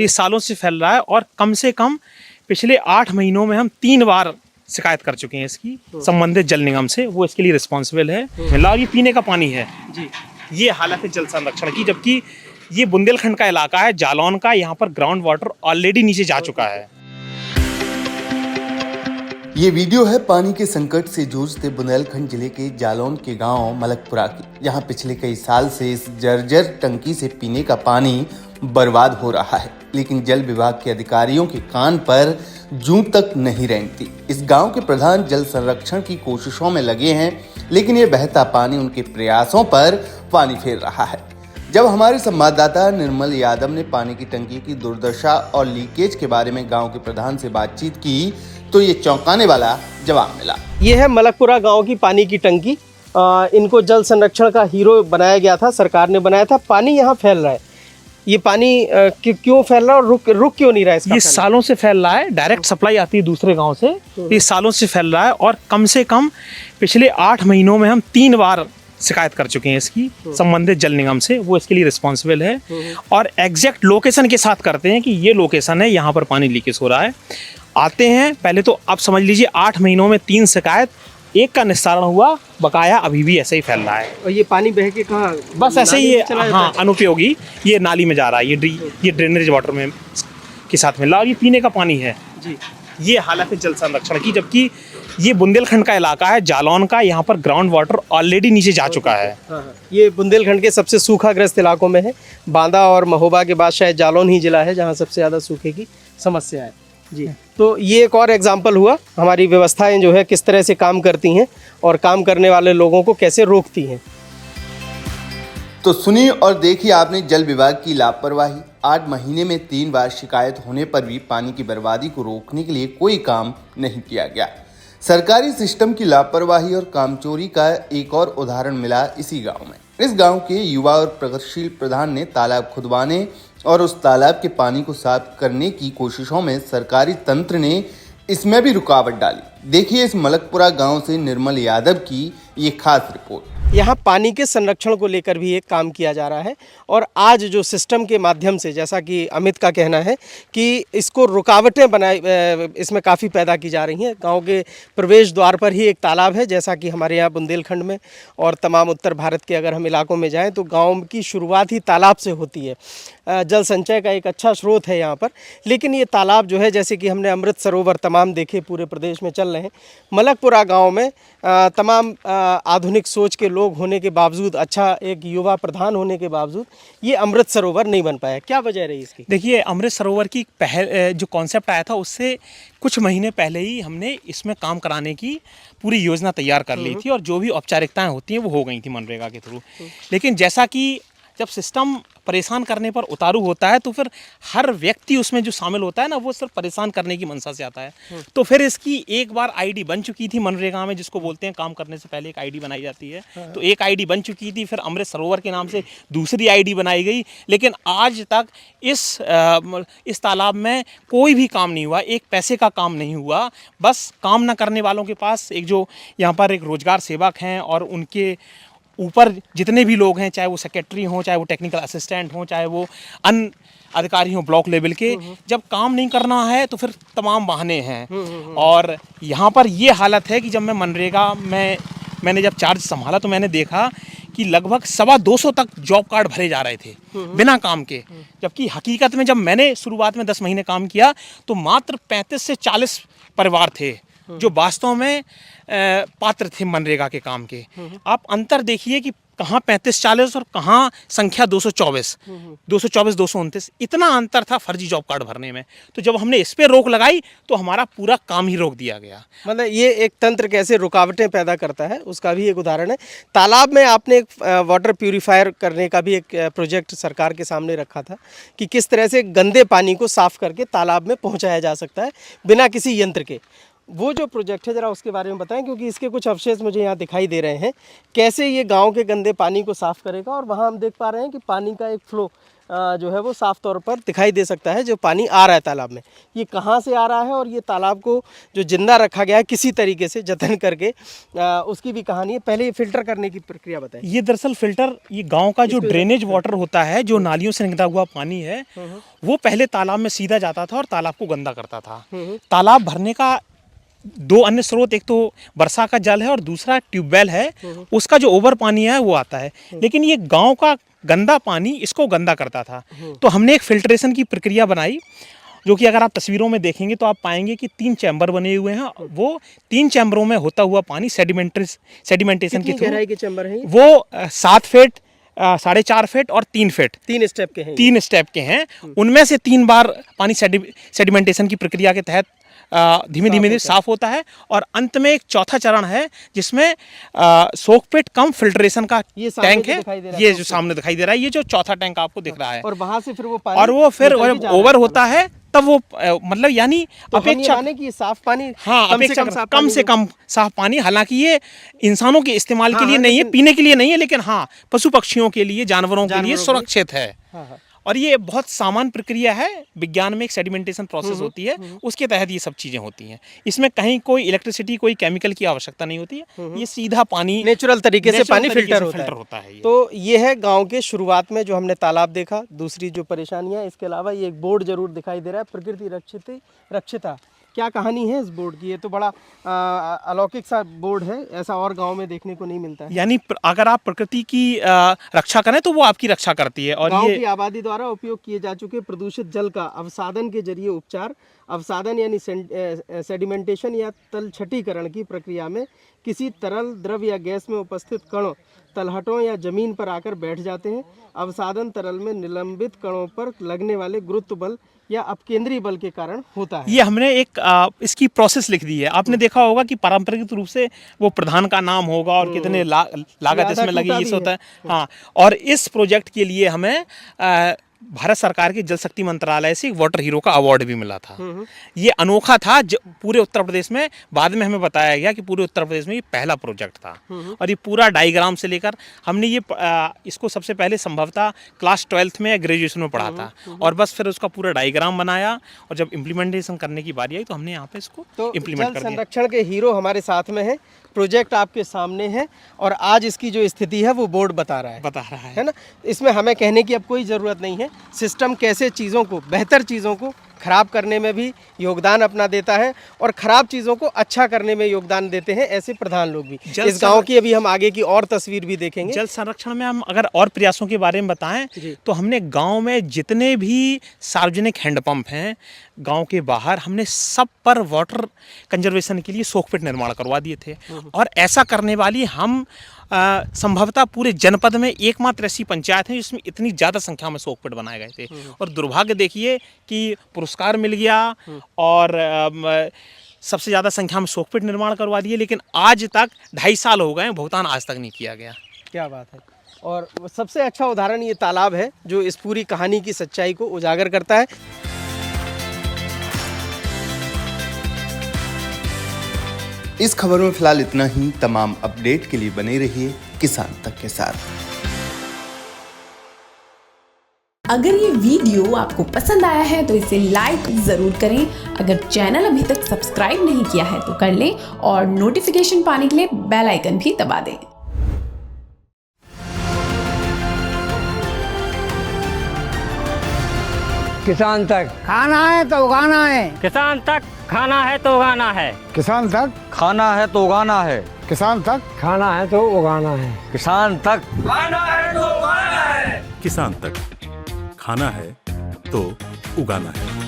ये सालों से फैल रहा है और कम से कम पिछले 8 महीनों में हम 3 बार शिकायत कर चुके हैं इसकी संबंधित जल निगम से। वो इसके लिए रिस्पॉन्सिबल है। मिला ये पीने का पानी है जी। ये हालत है जल संरक्षण की, जबकि ये बुंदेलखंड का इलाका है, जालौन का। यहाँ पर ग्राउंड वाटर ऑलरेडी नीचे जा चुका है। ये वीडियो है पानी के संकट से जूझते बुंदेलखंड जिले के जालौन के गांव मलकपुरा की। यहाँ पिछले कई साल से इस जर्जर टंकी से पीने का पानी बर्बाद हो रहा है, लेकिन जल विभाग के अधिकारियों के कान पर जूं तक नहीं रेंगती। इस गांव के प्रधान जल संरक्षण की कोशिशों में लगे हैं, लेकिन ये बहता पानी उनके प्रयासों पर पानी फेर रहा है। जब हमारे संवाददाता निर्मल यादव ने पानी की टंकी की दुर्दशा और लीकेज के बारे में गांव के प्रधान से बातचीत की, तो ये चौंकाने वाला जवाब मिला। ये है मलकपुरा गांव की पानी की टंकी। इनको जल संरक्षण का हीरो बनाया गया था, सरकार ने बनाया था। पानी यहाँ फैल रहा है। ये पानी क्यों फैल रहा है और रुक क्यों नहीं रहा है इसका? ये सालों से फैल रहा है। डायरेक्ट सप्लाई आती है दूसरे गांव से। ये सालों से फैल रहा है और कम से कम पिछले 8 महीनों में हम 3 बार शिकायत कर चुके हैं इसकी संबंधित जल निगम से। वो इसके लिए रिस्पॉन्सिबल है और एग्जैक्ट लोकेशन के साथ करते हैं कि ये लोकेशन है, यहाँ पर पानी लीकेज हो रहा है। आते हैं, पहले तो आप समझ लीजिए 8 महीनों में 3 शिकायत, एक का निस्तारण हुआ, बकाया अभी भी ऐसे ही फैल रहा है। और ये पानी बह के कहाँ? बस ऐसे ही ये अनुपयोगी ये नाली में जा रहा है। ये ड्रेनेज वाटर में के साथ मिल रहा है और ये पीने का पानी है जी। ये हालत है जल संरक्षण की, जबकि ये बुंदेलखंड का इलाका है, जालौन का। यहाँ पर ग्राउंड वाटर ऑलरेडी नीचे जा चुका है। ये बुंदेलखंड के सबसे सूखाग्रस्त इलाकों में है। बांदा और महोबा के बाद शायद जालौन ही जिला है जहाँ सबसे ज़्यादा सूखे की समस्या है जी। तो ये एक और एग्जाम्पल हुआ हमारी व्यवस्थाएं जो है किस तरह से काम करती हैं और काम करने वाले लोगों को कैसे रोकती हैं। तो सुनिए और देखिए आपने जल विभाग की लापरवाही। 8 महीने में 3 बार शिकायत होने पर भी पानी की बर्बादी को रोकने के लिए कोई काम नहीं किया गया। सरकारी सिस्टम की लापरवाही और कामचोरी का एक और उदाहरण मिला इसी गांव में। इस गांव के युवा और प्रगतिशील प्रधान ने तालाब खुदवाने और उस तालाब के पानी को साफ करने की कोशिशों में सरकारी तंत्र ने इसमें भी रुकावट डाली। देखिए इस मलकपुरा गांव से निर्मल यादव की ये खास रिपोर्ट। यहाँ पानी के संरक्षण को लेकर भी एक काम किया जा रहा है और आज जो सिस्टम के माध्यम से, जैसा कि अमित का कहना है कि इसको रुकावटें इसमें काफ़ी पैदा की जा रही हैं। गांव के प्रवेश द्वार पर ही एक तालाब है, जैसा कि हमारे यहाँ बुंदेलखंड में और तमाम उत्तर भारत के अगर हम इलाकों में जाएं तो गांव की शुरुआत ही तालाब से होती है। जल संचय का एक अच्छा स्रोत है यहाँ पर। लेकिन ये तालाब जो है, जैसे कि हमने अमृत सरोवर तमाम देखे पूरे प्रदेश में चल रहे हैं, मलकपुरा गाँव में तमाम आधुनिक सोच के लोग होने के बावजूद, अच्छा एक युवा प्रधान होने के बावजूद ये अमृत सरोवर नहीं बन पाया। क्या वजह रही इसकी? देखिए, अमृत सरोवर की जो कॉन्सेप्ट आया था उससे कुछ महीने पहले ही हमने इसमें काम कराने की पूरी योजना तैयार कर ली थी और जो भी औपचारिकताएं होती हैं वो हो गई थी मनरेगा के थ्रू। लेकिन जैसा कि जब सिस्टम परेशान करने पर उतारू होता है तो फिर हर व्यक्ति उसमें जो शामिल होता है ना, वो सिर्फ परेशान करने की मंशा से आता है। तो फिर इसकी एक बार आईडी बन चुकी थी मनरेगा में, जिसको बोलते हैं काम करने से पहले एक आईडी बनाई जाती है। तो एक आईडी बन चुकी थी, फिर अमृत सरोवर के नाम से दूसरी आईडी बनाई गई। लेकिन आज तक इस तालाब में कोई भी काम नहीं हुआ, एक पैसे का काम नहीं हुआ। बस काम न करने वालों के पास एक जो यहाँ पर एक रोजगार सेवक हैं और उनके ऊपर जितने भी लोग हैं, चाहे वो सेक्रेटरी हों, चाहे वो टेक्निकल असिस्टेंट हों, चाहे वो अन्य अधिकारी हों ब्लॉक लेवल के, जब काम नहीं करना है तो फिर तमाम बहाने हैं। और यहाँ पर ये हालत है कि जब मैं मनरेगा में मैंने जब चार्ज संभाला तो मैंने देखा कि लगभग 225 तक जॉब कार्ड भरे जा रहे थे बिना काम के। जबकि हकीकत में जब मैंने शुरुआत में 10 महीने काम किया तो मात्र 35 से 40 परिवार थे जो वास्तव में पात्र थे मनरेगा के काम के। आप अंतर देखिए कि कहाँ 35-40 और कहाँ संख्या 224, 229, इतना अंतर था फर्जी जॉब कार्ड भरने में। तो जब हमने इस पे रोक लगाई तो हमारा पूरा काम ही रोक दिया गया। मतलब ये एक तंत्र कैसे रुकावटें पैदा करता है उसका भी एक उदाहरण है। तालाब में आपने एक वाटर प्यूरीफायर करने का भी एक प्रोजेक्ट सरकार के सामने रखा था कि किस तरह से गंदे पानी को साफ करके तालाब में पहुँचाया जा सकता है बिना किसी यंत्र के। वो जो प्रोजेक्ट है ज़रा उसके बारे में बताएं, क्योंकि इसके कुछ अवशेष मुझे यहाँ दिखाई दे रहे हैं। कैसे ये गांव के गंदे पानी को साफ़ करेगा और वहाँ हम देख पा रहे हैं कि पानी का एक फ्लो जो है वो साफ तौर पर दिखाई दे सकता है जो पानी आ रहा है तालाब में। ये कहाँ से आ रहा है और ये तालाब को जो जिंदा रखा गया है किसी तरीके से जतन करके, उसकी भी कहानी है। पहले ये फिल्टर करने की प्रक्रिया बताएं। ये दरअसल फिल्टर, ये गांव का जो ड्रेनेज वाटर होता है, जो नालियों से निकलता हुआ पानी है, वो पहले तालाब में सीधा जाता था और तालाब को गंदा करता था। तालाब भरने का दो अन्य स्रोत, एक तो वर्षा का जल है और दूसरा ट्यूबवेल है, उसका जो ओवर पानी है वो आता है। लेकिन ये गांव का गंदा पानी इसको गंदा करता था। तो हमने एक फिल्ट्रेशन की प्रक्रिया बनाई, जो कि अगर आप तस्वीरों में देखेंगे तो आप पाएंगे कि 3 चैम्बर बने हुए हैं। वो 3 चैम्बरों में होता हुआ पानी सेडिमेंटेशन के थ्रू, गहराई के चैम्बर हैं वो 7 फीट, 4.5 फीट और 3 फीट, 3 स्टेप के हैं। 3 स्टेप के हैं। उनमें से 3 बार पानी सेडिमेंटेशन की प्रक्रिया के तहत धीमे धीमे साफ होता है। और अंत में एक चौथा चरण है जिसमें सोकपिट कम फिल्ट्रेशन का टैंक है। ये जो सामने दिखाई दे रहा है, ये जो चौथा टैंक आपको दिख रहा है, और वहां से फिर वो पानी, और वो फिर ओवर होता है तब वो मतलब यानी तो अपेक्षा की साफ पानी, हाँ, कम से कम साफ पानी। हालांकि ये इंसानों के इस्तेमाल के लिए नहीं है, पीने के लिए नहीं है, लेकिन हाँ पशु पक्षियों के लिए, जानवरों के लिए सुरक्षित है। और ये बहुत सामान्य प्रक्रिया है। विज्ञान में एक सेडिमेंटेशन प्रोसेस होती है, उसके तहत ये सब चीज़ें होती हैं। इसमें कहीं कोई इलेक्ट्रिसिटी, कोई केमिकल की आवश्यकता नहीं होती है। ये सीधा पानी नेचुरल तरीके से पानी फिल्टर होता है। तो ये है गांव के शुरुआत में जो हमने तालाब देखा। दूसरी जो परेशानियां, इसके अलावा ये एक बोर्ड जरूर दिखाई दे रहा है, प्रकृति रक्षिता। क्या कहानी है इस बोर्ड की? ये तो बड़ा अलौकिक सा बोर्ड है, ऐसा और गांव में देखने को नहीं मिलता है। यानी अगर आप प्रकृति की रक्षा करें तो वो आपकी रक्षा करती है। और गांव की आबादी द्वारा उपयोग किए जा चुके प्रदूषित जल का अवसादन के जरिए उपचार। अवसादन यानी सेडिमेंटेशन या तलछटीकरण की प्रक्रिया में किसी तरल, द्रव या गैस में उपस्थित कणों तलहटों या जमीन पर आकर बैठ जाते हैं। अवसादन तरल में निलंबित कणों पर लगने वाले गुरुत्व बल या अपकेंद्रीय बल के कारण होता है। ये हमने एक इसकी प्रोसेस लिख दी है। आपने देखा होगा कि पारंपरिक रूप से वो प्रधान का नाम होगा और कितने लागत इसमें लगी, ये होता है। हाँ, और इस प्रोजेक्ट के लिए हमें भारत सरकार के जल शक्ति मंत्रालय से वाटर हीरो का अवार्ड भी मिला था। ये अनोखा था पूरे उत्तर प्रदेश में। बाद में हमें बताया गया कि पूरे उत्तर प्रदेश में ये पहला प्रोजेक्ट था। और ये पूरा डायग्राम से लेकर हमने ये इसको सबसे पहले संभवतः क्लास 12th में या ग्रेजुएशन में पढ़ा था, और बस फिर उसका पूरा डायग्राम बनाया। और जब इम्प्लीमेंटेशन करने की बारी आई तो हमने यहाँ पे इसको इम्प्लीमेंट कर दिया। संरक्षण के हीरो हमारे साथ में है, प्रोजेक्ट आपके सामने है, और आज इसकी जो स्थिति है वो बोर्ड बता रहा है ना। इसमें हमें कहने की अब कोई ज़रूरत नहीं है। सिस्टम कैसे चीज़ों को, बेहतर चीज़ों को खराब करने में भी योगदान अपना देता है, और खराब चीज़ों को अच्छा करने में योगदान देते हैं ऐसे प्रधान लोग भी। इस गांव की अभी हम आगे की और तस्वीर भी देखेंगे। जल संरक्षण में हम अगर और प्रयासों के बारे में बताएं तो हमने गांव में जितने भी सार्वजनिक हैंडपंप हैं गांव के बाहर, हमने सब पर वाटर कंजर्वेशन के लिए सोकपिट निर्माण करवा दिए थे। और ऐसा करने वाली हम संभवतः पूरे जनपद में एकमात्र ऐसी पंचायत है जिसमें इतनी ज़्यादा संख्या में सोकपिट बनाए गए थे। और दुर्भाग्य देखिए कि पुरस्कार मिल गया और सबसे ज़्यादा संख्या में सोकपिट निर्माण करवा दिए, लेकिन आज तक 2.5 साल हो गए, भुगतान आज तक नहीं किया गया। क्या बात है। और सबसे अच्छा उदाहरण ये तालाब है जो इस पूरी कहानी की सच्चाई को उजागर करता है। इस खबर में फिलहाल इतना ही। तमाम अपडेट के लिए बने रहिए किसान तक के साथ। अगर ये वीडियो आपको पसंद आया है तो इसे लाइक जरूर करें। अगर चैनल अभी तक सब्सक्राइब नहीं किया है तो कर लें, और नोटिफिकेशन पाने के लिए बेल आइकन भी दबा दें। किसान तक खाना है तो उगाना है, किसान तक खाना है तो उगाना है, किसान तक खाना है तो उगाना है, किसान तक खाना है तो उगाना है, किसान तक खाना है तो उगाना है, किसान तक खाना है तो उगाना है।